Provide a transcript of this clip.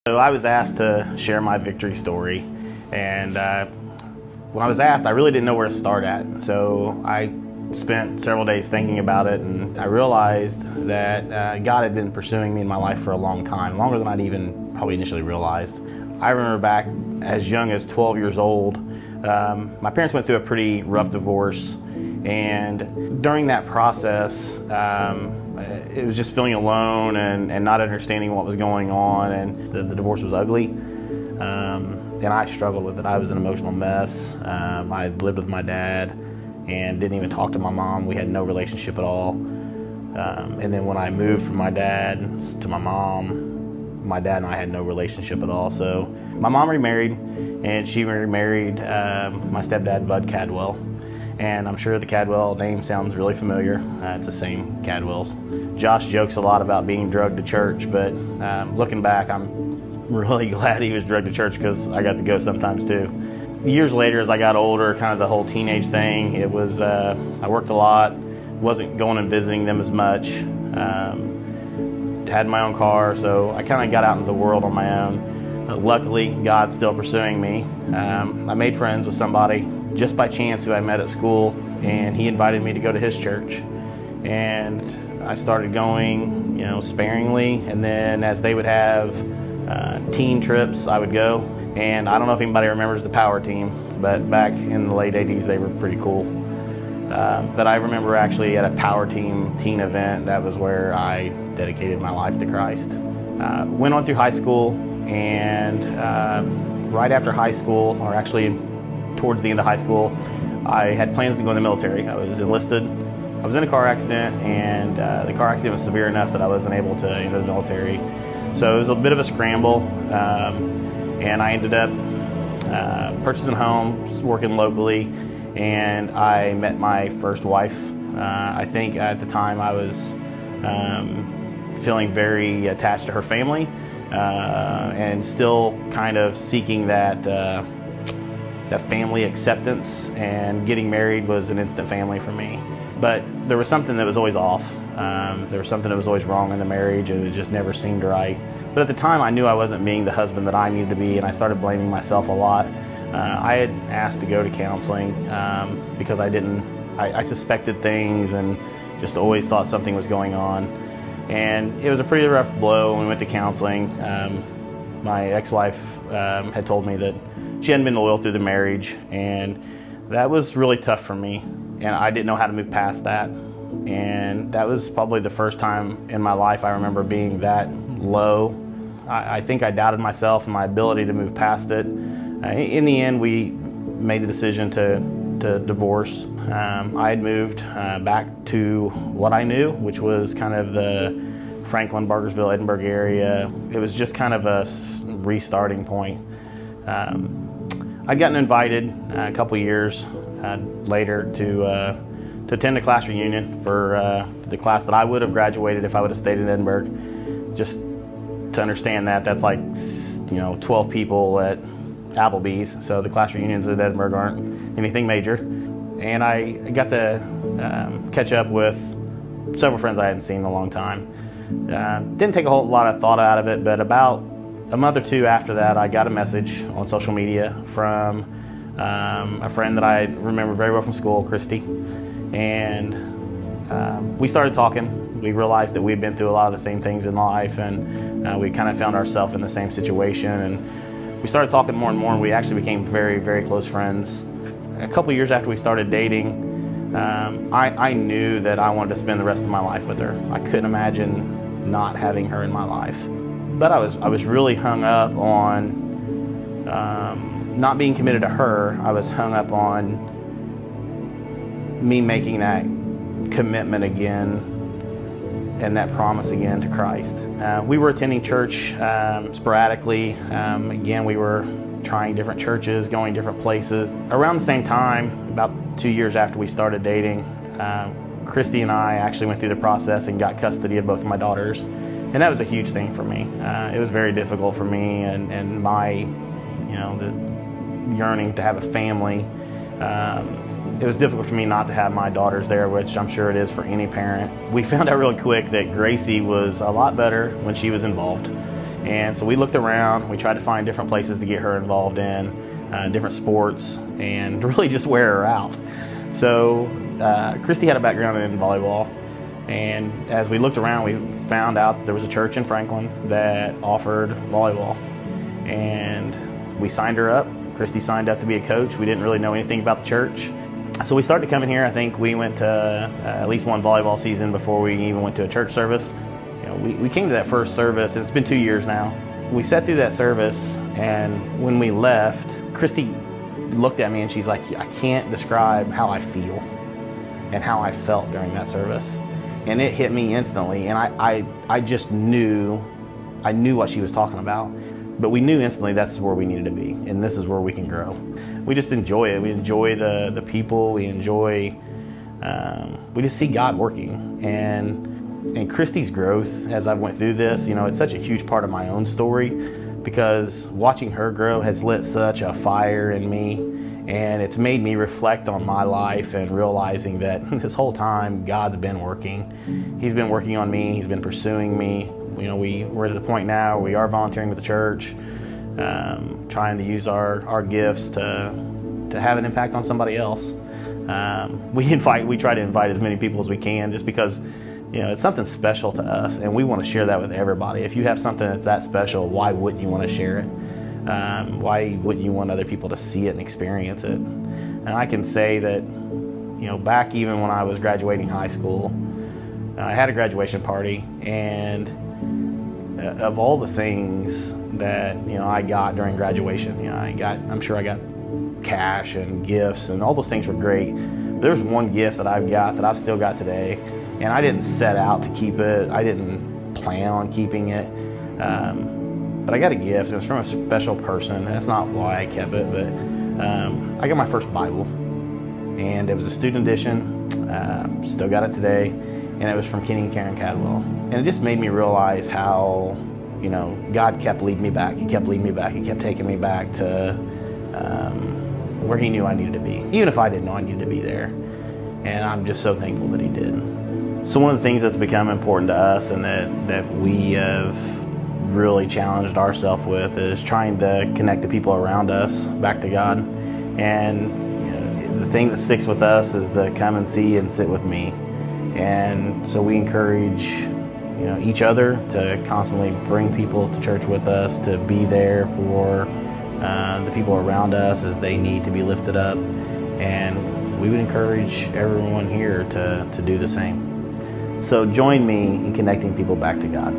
So I was asked to share my victory story, and when I was asked, I really didn't know where to start at. So I spent several days thinking about it, and I realized that God had been pursuing me in my life for a long time, longer than I'd even probably initially realized. I remember back as young as 12 years old, my parents went through a pretty rough divorce, and during that process, it was just feeling alone and not understanding what was going on, and the divorce was ugly, and I struggled with it. I was an emotional mess. I lived with my dad and didn't even talk to my mom. We had no relationship at all. And then when I moved from my dad to my dad and I had no relationship at all. So my mom remarried, and she remarried my stepdad, Bud Cadwell. And I'm sure the Cadwell name sounds really familiar. It's the same Cadwells. Josh jokes a lot about being drugged to church, but looking back, I'm really glad he was drugged to church because I got to go sometimes too. Years later, as I got older, kind of the whole teenage thing, it was, I worked a lot, wasn't going and visiting them as much, had my own car, so I kind of got out into the world on my own. Luckily, God's still pursuing me. I made friends with somebody just by chance who I met at school, and he invited me to go to his church. And I started going, sparingly, and then as they would have teen trips, I would go. And I don't know if anybody remembers the Power Team, but back in the late 80s, they were pretty cool. But I remember actually at a Power Team teen event, that was where I dedicated my life to Christ. Went on through high school, and right after high school, or actually towards the end of high school, I had plans to go in the military. I was enlisted. I was in a car accident, and the car accident was severe enough that I wasn't able to enter the military. So it was a bit of a scramble, and I ended up purchasing homes, working locally, and I met my first wife. I think at the time I was feeling very attached to her family, and still kind of seeking that family acceptance, and getting married was an instant family for me. But there was something that was always off. There was something that was always wrong in the marriage, and it just never seemed right. But at the time, I knew I wasn't being the husband that I needed to be, and I started blaming myself a lot. I had asked to go to counseling because I suspected things and just always thought something was going on. And it was a pretty rough blow when we went to counseling. My ex-wife had told me that she hadn't been loyal through the marriage, and that was really tough for me, and I didn't know how to move past that. And that was probably the first time in my life I remember being that low. I think I doubted myself and my ability to move past it. In the end, we made the decision to divorce. I had moved back to what I knew, which was kind of the Franklin, Bargersville, Edinburgh area. It was just kind of a restarting point. I'd gotten invited a couple years later to attend a class reunion for the class that I would have graduated if I would have stayed in Edinburgh. Just to understand that, that's like 12 people at Applebee's, so the class reunions at Edinburgh aren't anything major. And I got to catch up with several friends I hadn't seen in a long time. Didn't take a whole lot of thought out of it, but about a month or two after that, I got a message on social media from a friend that I remember very well from school, Christy. And we started talking. We realized that we'd been through a lot of the same things in life, and we kind of found ourselves in the same situation. And we started talking more and more, and we actually became very, very close friends. A couple years after we started dating, I knew that I wanted to spend the rest of my life with her. I couldn't imagine not having her in my life. But I was really hung up on not being committed to her. I was hung up on me making that commitment again and that promise again to Christ. We were attending church sporadically. Again, we were trying different churches, going different places. Around the same time, about 2 years after we started dating, Christy and I actually went through the process and got custody of both of my daughters. And that was a huge thing for me. It was very difficult for me, and my, the yearning to have a family. It was difficult for me not to have my daughters there, which I'm sure it is for any parent. We found out really quick that Gracie was a lot better when she was involved. And so we looked around, we tried to find different places to get her involved in, different sports, and really just wear her out. So Christy had a background in volleyball, and as we looked around, we found out there was a church in Franklin that offered volleyball. And we signed her up. Christy signed up to be a coach. We didn't really know anything about the church. So we started coming here. I think we went to at least one volleyball season before we even went to a church service. We came to that first service, and it's been 2 years now. We sat through that service, and when we left, Christy looked at me and she's like, I can't describe how I feel and how I felt during that service. And it hit me instantly, and I just knew, I knew what she was talking about. But we knew instantly that's where we needed to be, and this is where we can grow. We just enjoy it. We enjoy the people. We enjoy, we just see God working. And Christy's growth as I went through this, it's such a huge part of my own story, because watching her grow has lit such a fire in me, and it's made me reflect on my life and realizing that this whole time God's been working. He's been working on me. He's been pursuing me. We're at the point now where we are volunteering with the church, trying to use our gifts to have an impact on somebody else. We try to invite as many people as we can, just because it's something special to us, and we want to share that with everybody. If you have something that's that special, why wouldn't you want to share it? Why wouldn't you want other people to see it and experience it? And I can say that, back even when I was graduating high school, I had a graduation party, and of all the things that I got during graduation, I'm sure I got cash and gifts, and all those things were great. There's one gift that I've got that I've still got today, and I didn't set out to keep it. I didn't plan on keeping it, but I got a gift. It was from a special person. That's not why I kept it, but I got my first Bible, and it was a student edition. Still got it today, and it was from Kenny and Karen Cadwell. And it just made me realize how, God kept leading me back. He kept leading me back. He kept taking me back to where He knew I needed to be, even if I didn't know I needed to be there. And I'm just so thankful that He did. So one of the things that's become important to us, and that we have really challenged ourselves with, is trying to connect the people around us back to God. And the thing that sticks with us is the come and see and sit with me. And so we encourage each other to constantly bring people to church with us, to be there for the people around us as they need to be lifted up. And we would encourage everyone here to do the same. So join me in connecting people back to God.